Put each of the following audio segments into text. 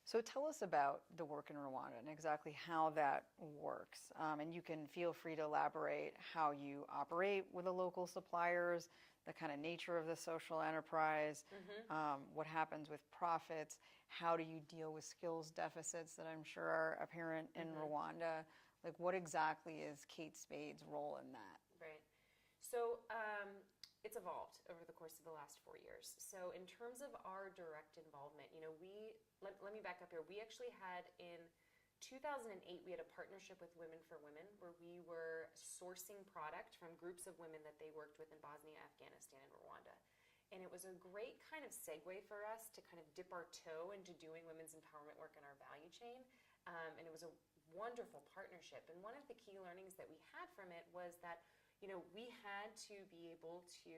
So tell us about the work in Rwanda and exactly how that works. And you can feel free to elaborate how you operate with the local suppliers, the kind of nature of the social enterprise, what happens with profits, how do you deal with skills deficits that I'm sure are apparent in Rwanda. Like, what exactly is Kate Spade's role in that? Right. So it's evolved over the course of the last 4 years. So in terms of our direct involvement, let me back up here. We actually had in 2008, we had a partnership with Women for Women where we were sourcing product from groups of women that they worked with in Bosnia, Afghanistan, and Rwanda. And it was a great kind of segue for us to kind of dip our toe into doing women's empowerment work in our value chain. And it was a wonderful partnership. And one of the key learnings that we had from it was that we had to be able to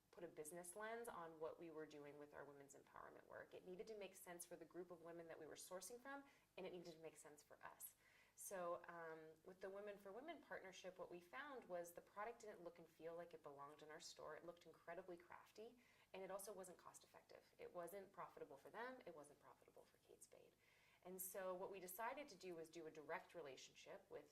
put a business lens on what we were doing with our women's empowerment work. It needed to make sense for the group of women that we were sourcing from, and it needed to make sense for us. So with the Women for Women partnership, what we found was the product didn't look and feel like it belonged in our store. It looked incredibly crafty, and it also wasn't cost effective. It wasn't profitable for them. It wasn't profitable for Kate Spade. And so what we decided to do was do a direct relationship with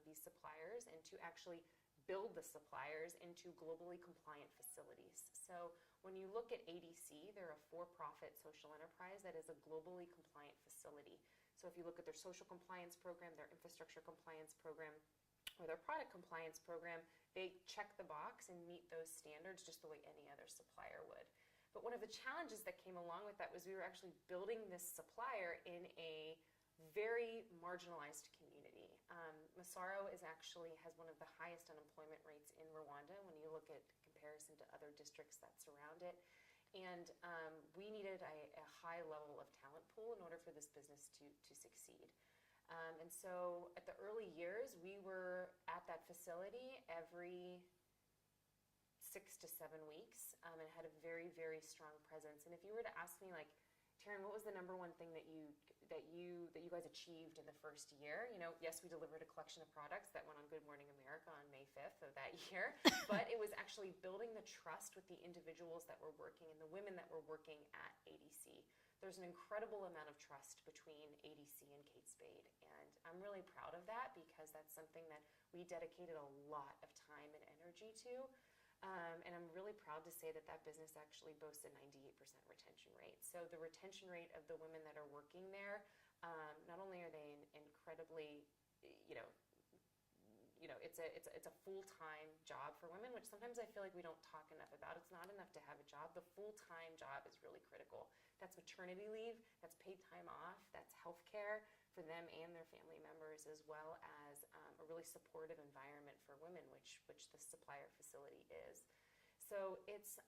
these suppliers and to actually build the suppliers into globally compliant facilities. So when you look at ADC, they're a for-profit social enterprise that is a globally compliant facility. So if you look at their social compliance program, their infrastructure compliance program, or their product compliance program, they check the box and meet those standards just the way any other supplier would. But one of the challenges that came along with that was we were actually building this supplier in a very marginalized community. Masaro has one of the highest unemployment rates in Rwanda when you look at comparison to other districts that surround it. And we needed a high level of talent pool in order for this business to succeed. And so at the early years, we were at that facility every 6 to 7 weeks and had a very, very strong presence. And if you were to ask me, like, Taryn, what was the number one thing that you guys achieved in the first year? Yes, we delivered a collection of products that went on Good Morning America on May 5th of that year, but it was actually building the trust with the individuals that were working and the women that were working at ADC. There's an incredible amount of trust between ADC and Kate Spade, and I'm really proud of that because that's something that we dedicated a lot of time and energy to. And I'm really proud to say that that business actually boasts a 98% retention rate. So the retention rate of the women that are working there, not only are they incredibly, it's a full-time job for women, which sometimes I feel like we don't talk enough about. It's not enough to have a job. The full-time job is really critical. That's maternity leave, that's paid time off, that's health care for them and their family members, as well as a really supportive environment for women, which the supplier facility is. So it's...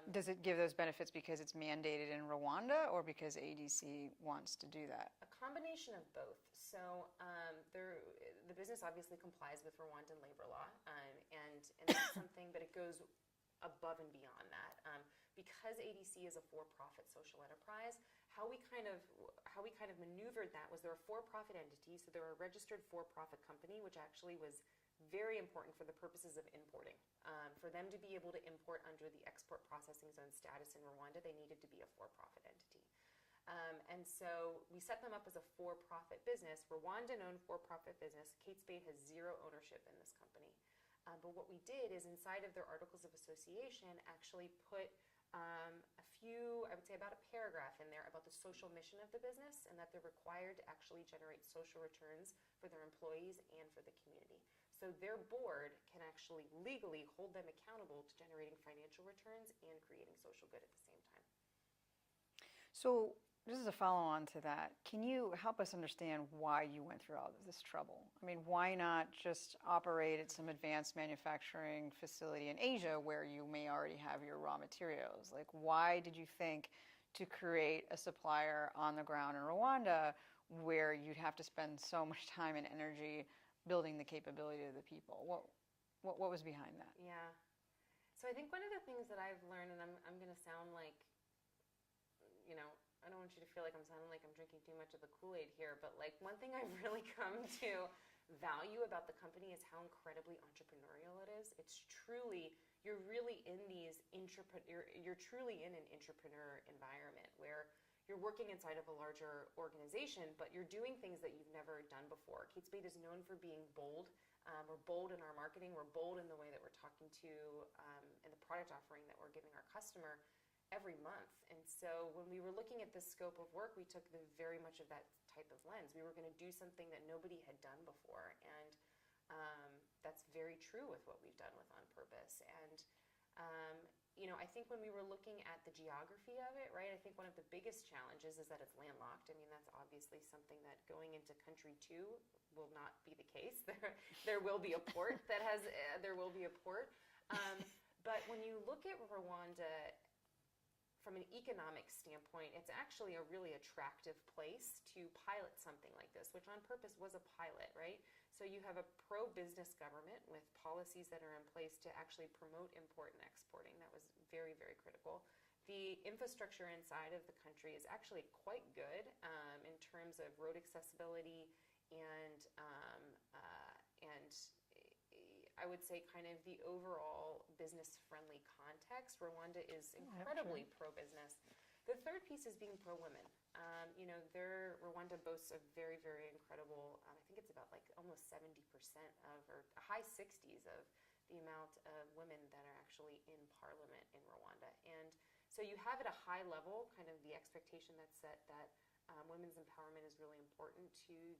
Does it give those benefits because it's mandated in Rwanda or because ADC wants to do that? A combination of both. So the business obviously complies with Rwandan labor law, and that's something, but it goes above and beyond that. Because ADC is a for-profit social enterprise, how we kind of maneuvered that was they're a for-profit entity, so they're a registered for-profit company, which actually was very important for the purposes of importing. For them to be able to import under the export processing zone status in Rwanda, they needed to be a for-profit entity. And so we set them up as a for-profit business, Rwandan-owned for-profit business. Kate Spade has zero ownership in this company. But what we did is inside of their Articles of Association actually put a few, I would say about a paragraph in there about the social mission of the business and that they're required to actually generate social returns for their employees and for the community. So their board can actually legally hold them accountable to generating financial returns and creating social good at the same time. So this is a follow-on to that. Can you help us understand why you went through all of this trouble? I mean, why not just operate at some advanced manufacturing facility in Asia where you may already have your raw materials? Like, why did you think to create a supplier on the ground in Rwanda where you'd have to spend so much time and energy building the capability of the people? What was behind that? Yeah. So I think one of the things that I've learned, and I'm going to sound like, I don't want you to feel like I'm sounding like I'm drinking too much of the Kool-Aid here, but like one thing I've really come to value about the company is how incredibly entrepreneurial it is. It's truly, you're really in these you're truly in an entrepreneur environment where you're working inside of a larger organization, but you're doing things that you've never done before. Kate Spade is known for being bold. We're bold in our marketing. We're bold in the way that we're talking to and the product offering that we're giving our customer every month. And so when we were looking at this scope of work, we took very much of that type of lens. We were going to do something that nobody had done before. And that's very true with what we've done with On Purpose. And I think when we were looking at the geography of it, right, I think one of the biggest challenges is that it's landlocked. I mean, that's obviously something that going into country 2 will not be the case. There will be a port that has, there will be a port. But when you look at Rwanda from an economic standpoint, it's actually a really attractive place to pilot something like this, which On Purpose was a pilot, right? So you have a pro-business government with policies that are in place to actually promote import and exporting. That was very, very critical. The infrastructure inside of the country is actually quite good in terms of road accessibility and I would say kind of the overall business-friendly context. Rwanda is incredibly pro-business. The third piece is being pro-women. Rwanda boasts a very, very incredible, I think it's about like almost 70% of, or high 60s of the amount of women that are actually in parliament in Rwanda. And so you have at a high level kind of the expectation that's set that women's empowerment is really important to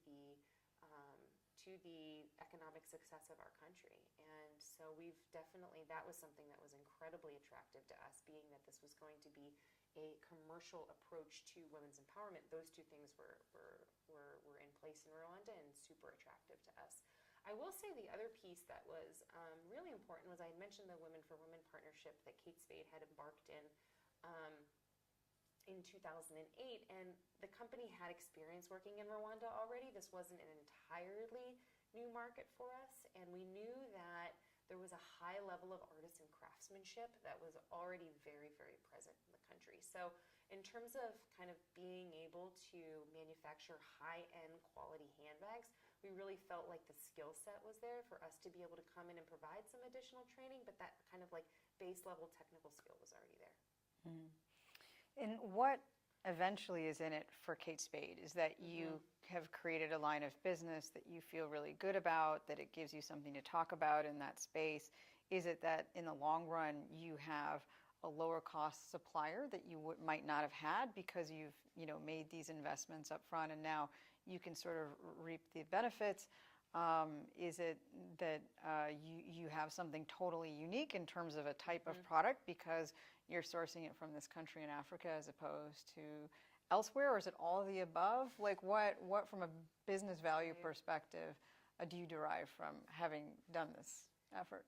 the economic success of our country. And so that was something that was incredibly attractive to us, being that this was going to be a commercial approach to women's empowerment. Those two things were in place in Rwanda and super attractive to us. I will say the other piece that was really important was I had mentioned the Women for Women partnership that Kate Spade had embarked in 2008, and the company had experience working in Rwanda already. This wasn't an entirely new market for us, and we knew that there was a high level of artisan craftsmanship that was already very, very present in the country. So in terms of kind of being able to manufacture high-end quality handbags, we really felt like the skill set was there for us to be able to come in and provide some additional training, but that kind of like base level technical skill was already there. Mm-hmm. And what eventually is in it for Kate Spade is that you have created a line of business that you feel really good about, that it gives you something to talk about in that space. Is it that in the long run you have a lower cost supplier that you might not have had because you've made these investments up front and now you can sort of reap the benefits? Is it that you have something totally unique in terms of a type of product because you're sourcing it from this country in Africa as opposed to elsewhere, or is it all of the above? Like what from a business value perspective do you derive from having done this effort?